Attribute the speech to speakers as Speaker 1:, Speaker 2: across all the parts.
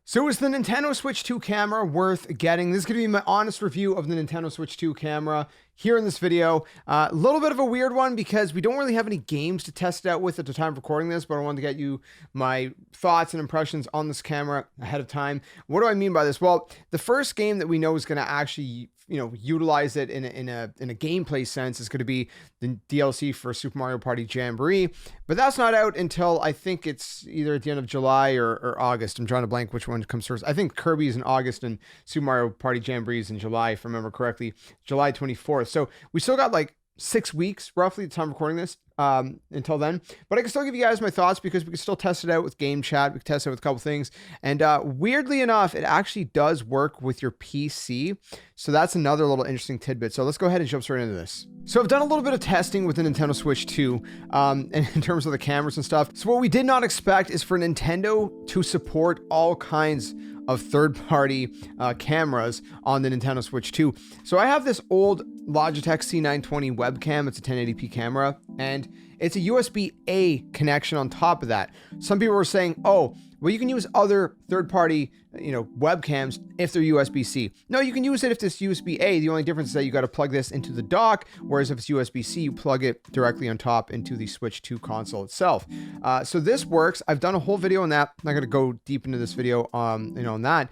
Speaker 1: So is the Nintendo Switch 2 camera worth getting? This is going to be my honest review of the Nintendo Switch 2 camera here in this video. A little bit of a weird one because we don't really have any games to test it out with at the time of recording this, but I wanted to get you my thoughts and impressions on this camera ahead of time. What do I mean by this? Well, the first game that we know is going to actually, utilize it in a gameplay sense is going to be the DLC for Super Mario Party Jamboree, but that's not out until I think it's either at the end of July or August. I'm trying to blank which one comes first. I think Kirby is in August and Super Mario Party Jamboree is in July, if I remember correctly, July 24th. So we still got like 6 weeks roughly at the time of recording this until then, but I can still give you guys my thoughts because we can still test it out with game chat. We can test it with a couple things, and weirdly enough, it actually does work with your PC, so that's another little interesting tidbit. So let's go ahead and jump straight into this. So I've done a little bit of testing with the Nintendo Switch 2 in terms of the cameras and stuff. So what we did not expect is for Nintendo to support all kinds of third-party cameras on the Nintendo Switch 2. So I have this old Logitech C920 webcam. It's a 1080p camera, and it's a USB-A connection on top of that. Some people were saying, oh, well, you can use other third-party, webcams if they're USB-C. No, you can use it if it's USB-A. The only difference is that you got to plug this into the dock, whereas if it's USB-C, you plug it directly on top into the Switch 2 console itself. So this works. I've done a whole video on that. I'm not going to go deep into this video, on that.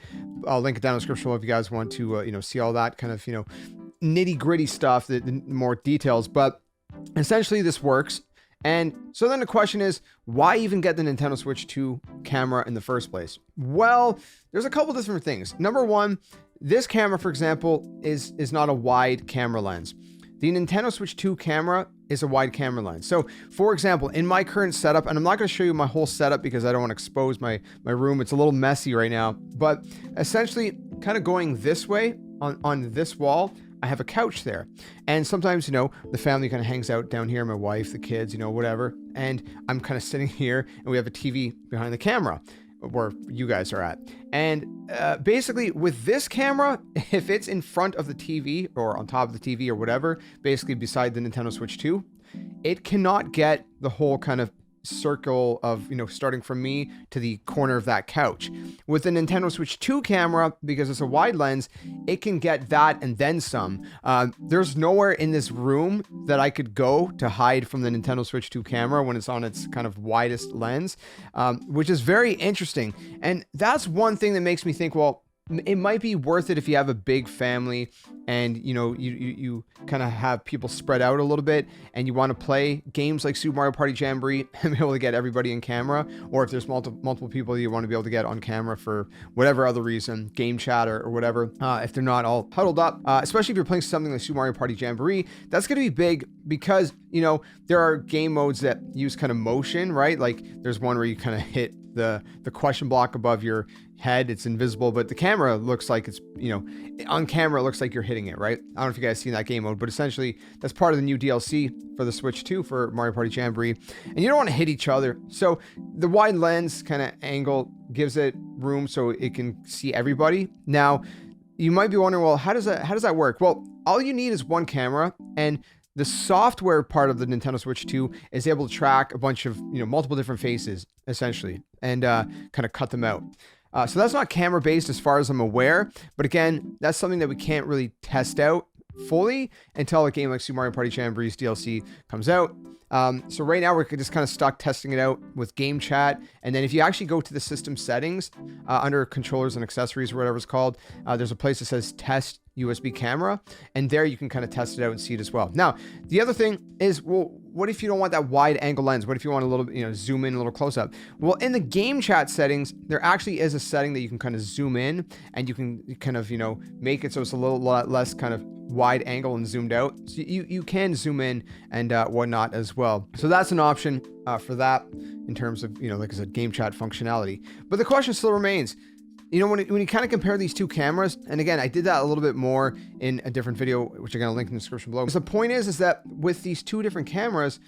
Speaker 1: I'll link it down in the description below if you guys want to, see all that kind of, nitty-gritty stuff, the more details. But essentially, this works. And so then the question is, why even get the Nintendo Switch 2 camera in the first place? Well, there's a couple different things. Number one, this camera, for example, is not a wide camera lens. The Nintendo Switch 2 camera is a wide camera lens. So, for example, in my current setup, and I'm not going to show you my whole setup because I don't want to expose my room. It's a little messy right now. But essentially, kind of going this way on this wall, I have a couch there. And sometimes, the family kind of hangs out down here, my wife, the kids, whatever. And I'm kind of sitting here and we have a TV behind the camera where you guys are at. And basically with this camera, if it's in front of the TV or on top of the TV or whatever, basically beside the Nintendo Switch 2, it cannot get the whole kind of circle of, starting from me to the corner of that couch. With the Nintendo Switch 2 camera, because it's a wide lens, it can get that and then some. There's nowhere in this room that I could go to hide from the Nintendo Switch 2 camera when it's on its kind of widest lens, which is very interesting. And that's one thing that makes me think, well, it might be worth it if you have a big family and you kind of have people spread out a little bit and you want to play games like Super Mario Party Jamboree and be able to get everybody in camera, or if there's multiple people you want to be able to get on camera for whatever other reason, game chat or whatever, if they're not all huddled up, especially if you're playing something like Super Mario Party Jamboree, that's going to be big because there are game modes that use kind of motion, right? Like there's one where you kind of hit the question block above your head. It's invisible, but the camera looks like it's, on camera it looks like you're hitting it, right? I don't know if you guys seen that game mode, but essentially that's part of the new DLC for the Switch 2 for Mario Party Jamboree. And you don't want to hit each other. So the wide lens kind of angle gives it room so it can see everybody. Now, you might be wondering, well, how does that work? Well, all you need is one camera, and the software part of the Nintendo Switch 2 is able to track a bunch of, multiple different faces, essentially, and kind of cut them out. So that's not camera based as far as I'm aware. But again, that's something that we can't really test out fully until a game like Super Mario Party Jamboree's DLC comes out. So right now we're just kind of stuck testing it out with game chat. And then if you actually go to the system settings under controllers and accessories or whatever it's called, there's a place that says test USB camera, and there you can kind of test it out and see it as well. Now, the other thing is, well, what if you don't want that wide angle lens? What if you want a little bit, zoom in a little close up? Well, in the game chat settings, there actually is a setting that you can kind of zoom in, and you can kind of, make it so it's a little lot less kind of wide angle and zoomed out. So you can zoom in and whatnot as well. So that's an option for that in terms of, like I said, game chat functionality. But the question still remains, when you kind of compare these two cameras, and again, I did that a little bit more in a different video, which I'm going to link in the description below. So the point is that with these two different cameras,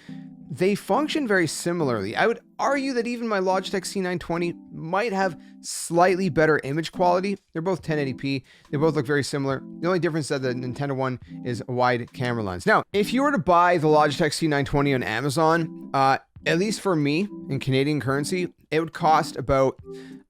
Speaker 1: they function very similarly. I would argue that even my Logitech C920 might have slightly better image quality. They're both 1080p. They both look very similar. The only difference is that the Nintendo one is a wide camera lens. Now, if you were to buy the Logitech C920 on Amazon, at least for me in Canadian currency, it would cost about,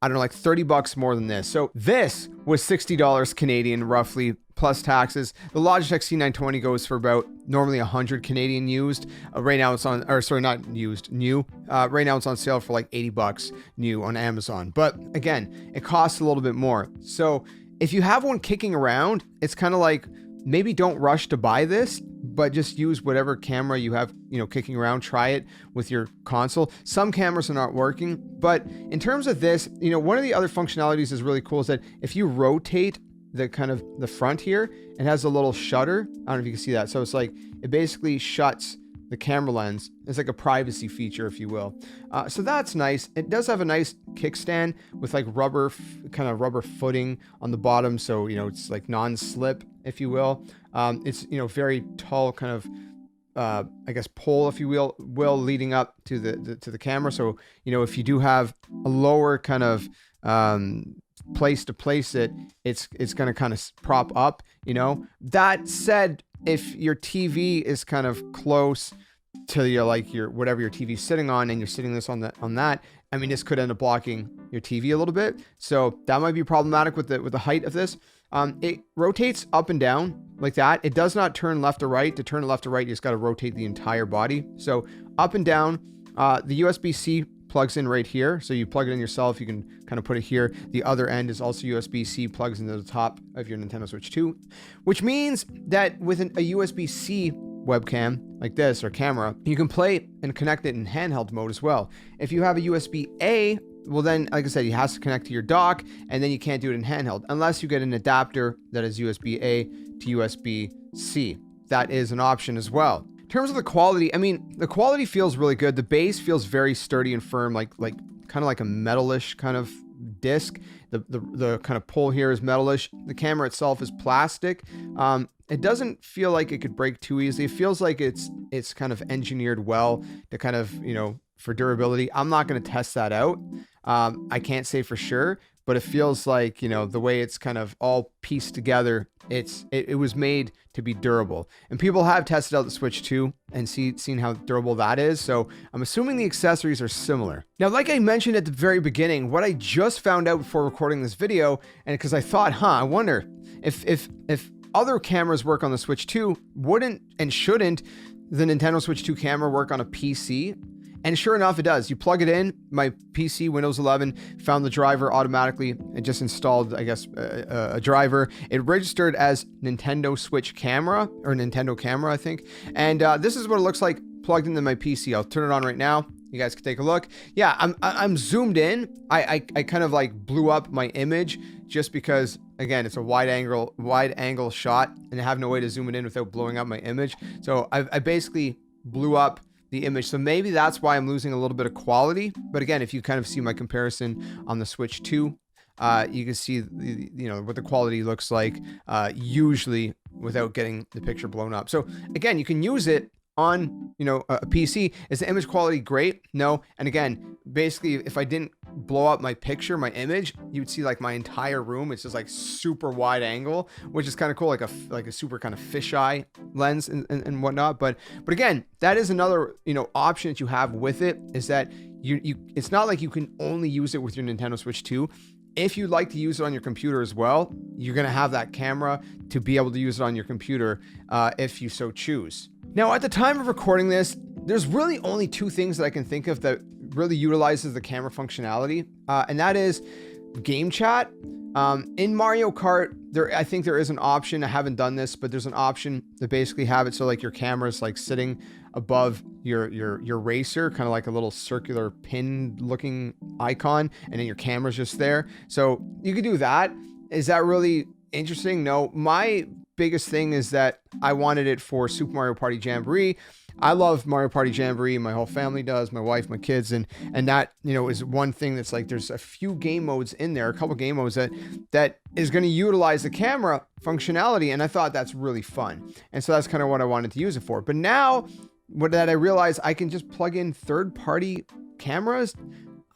Speaker 1: I don't know, like 30 bucks more than this. So this was $60 Canadian roughly, plus taxes. The Logitech C920 goes for about normally 100 Canadian used. Right now it's on, or sorry, not used, new. Right now it's on sale for like 80 bucks new on Amazon. But again, it costs a little bit more. So if you have one kicking around, it's kind of like, maybe don't rush to buy this, but just use whatever camera you have, you know, kicking around. Try it with your console. Some cameras are not working, but in terms of this, you know, one of the other functionalities is really cool is that if you rotate the kind of the front here, it has a little shutter. I don't know if you can see that. So it's like, it basically shuts the camera lens. It's like a privacy feature, if you will. So that's nice. It does have a nice kickstand with like rubber, kind of rubber footing on the bottom. So, you know, it's like non-slip, if you will. It's, you know, very tall kind of, I guess, pole, if you will, leading up to the camera. So, you know, if you do have a lower kind of place to place it, it's going to kind of prop up, you know. That said, if your TV is kind of close to your, like your, whatever your TV's sitting on, and you're sitting this on that, I mean, this could end up blocking your TV a little bit. So that might be problematic with the height of this. It rotates up and down like that. It does not turn left or right. To turn it left or right, you just got to rotate the entire body. So up and down, the USB-C plugs in right here. So you plug it in yourself. You can kind of put it here. The other end is also USB-C, plugs into the top of your Nintendo Switch 2, which means that with a USB-C webcam like this or camera, you can play and connect it in handheld mode as well. If you have a USB-A, well then, like I said, it has to connect to your dock, and then you can't do it in handheld unless you get an adapter that is USB-A to USB-C. That is an option as well. In terms of the quality, I mean, the quality feels really good. The base feels very sturdy and firm, like kind of like a metalish kind of disc. The kind of pull here is metalish. The camera itself is plastic. It doesn't feel like it could break too easily. It feels like it's kind of engineered well to kind of, you know, for durability. I'm not going to test that out. I can't say for sure, but it feels like, you know, the way it's kind of all pieced together, it was made to be durable. And people have tested out the Switch 2 and seen how durable that is. So I'm assuming the accessories are similar. Now, like I mentioned at the very beginning, what I just found out before recording this video, and because I thought, I wonder if other cameras work on the Switch 2, wouldn't and shouldn't the Nintendo Switch 2 camera work on a PC? And sure enough, it does. You plug it in. My PC, Windows 11, found the driver automatically. It just installed, I guess, a driver. It registered as Nintendo Switch camera, or Nintendo camera, I think. And this is what it looks like plugged into my PC. I'll turn it on right now. You guys can take a look. Yeah, I'm zoomed in. I kind of like blew up my image just because, again, it's a wide angle shot, and I have no way to zoom it in without blowing up my image. So I basically blew up the image. So maybe that's why I'm losing a little bit of quality. But again, if you kind of see my comparison on the Switch 2, you can see you know what the quality looks like usually without getting the picture blown up. So again, you can use it on, you know, a PC. Is the image quality great? No. And again, basically, if I didn't blow up my picture, my image, you would see like my entire room. It's just like super wide angle, which is kind of cool, like a super kind of fisheye lens and whatnot. But again, that is another, you know, option that you have with it, is that it's not like you can only use it with your Nintendo Switch 2. If you'd like to use it on your computer as well, you're going to have that camera to be able to use it on your computer if you so choose. Now, at the time of recording this, there's really only two things that I can think of that really utilizes the camera functionality, and that is game chat. In Mario Kart, I think there is an option. I haven't done this, but there's an option to basically have it so like your camera's like sitting above your racer, kind of like a little circular pin looking icon, and then your camera's just there. So you could do that. Is that really interesting? No. My biggest thing is that I wanted it for Super Mario Party Jamboree. I love Mario Party Jamboree. My whole family does, my wife, my kids. And that, you know, is one thing that's like, there's a few game modes in there, a couple game modes that is going to utilize the camera functionality. And I thought that's really fun. And so that's kind of what I wanted to use it for. But now that I realize I can just plug in third-party cameras,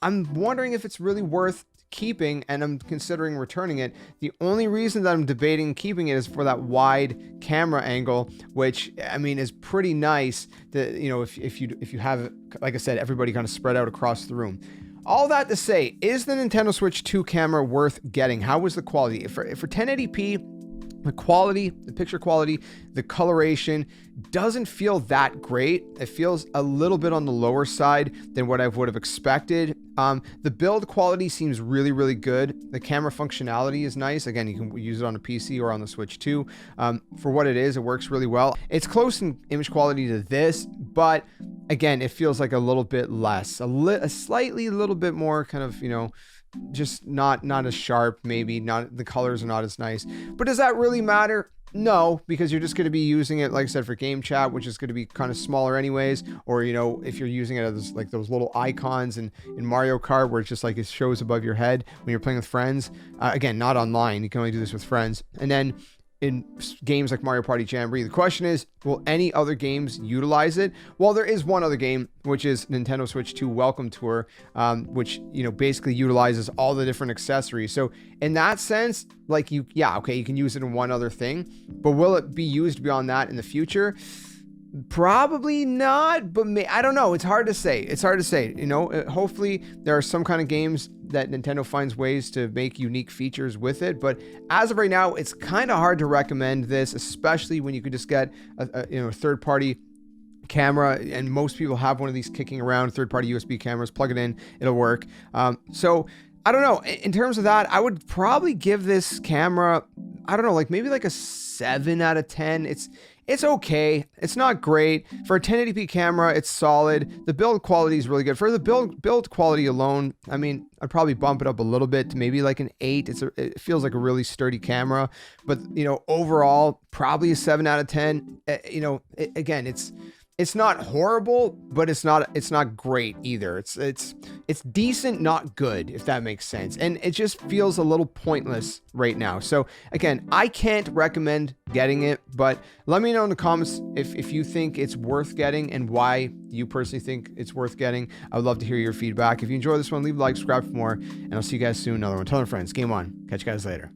Speaker 1: I'm wondering if it's really worth keeping, and I'm considering returning it. The only reason that I'm debating keeping it is for that wide camera angle, which I mean is pretty nice. That, you know, if you have, like I said, everybody kind of spread out across the room. All that to say, is the Nintendo Switch 2 camera worth getting? How was the quality? For 1080p, the quality, the picture quality, the coloration doesn't feel that great. It feels a little bit on the lower side than what I would have expected. The build quality seems really, really good. The camera functionality is nice. Again, you can use it on a PC or on the Switch 2. For what it is, it works really well. It's close in image quality to this, but again, it feels like a little bit less, a slightly little bit more kind of, you know, just not as sharp, maybe not, the colors are not as nice. But does that really matter? No, because you're just going to be using it, like I said, for game chat, which is going to be kind of smaller anyways. Or, you know, if you're using it as like those little icons in Mario Kart where it's just like it shows above your head when you're playing with friends. Again, not online. You can only do this with friends. And then in games like Mario Party Jamboree, the question is, will any other games utilize it? Well, there is one other game, which is Nintendo Switch 2 Welcome Tour, which, you know, basically utilizes all the different accessories. So in that sense, like you can use it in one other thing, but will it be used beyond that in the future? Probably not, but I don't know. It's hard to say. You know, hopefully there are some kind of games that Nintendo finds ways to make unique features with it. But as of right now, it's kind of hard to recommend this, especially when you could just get a third-party camera, and most people have one of these kicking around, third-party USB cameras. Plug it in, it'll work. So I don't know. In terms of that, I would probably give this camera, I don't know, like maybe like a 7 out of 10. It's okay. It's not great. For a 1080p camera, it's solid. The build quality is really good. For the build quality alone, I mean, I'd probably bump it up a little bit to maybe like an 8. It feels like a really sturdy camera. But, you know, overall, probably a 7 out of 10. You know, again, it's not horrible, but it's not great either. It's decent, not good, if that makes sense. And it just feels a little pointless right now. So again, I can't recommend getting it, but let me know in the comments if you think it's worth getting and why you personally think it's worth getting. I would love to hear your feedback. If you enjoyed this one, leave a like, subscribe for more, and I'll see you guys soon. Another one. Tell your friends. Game on. Catch you guys later.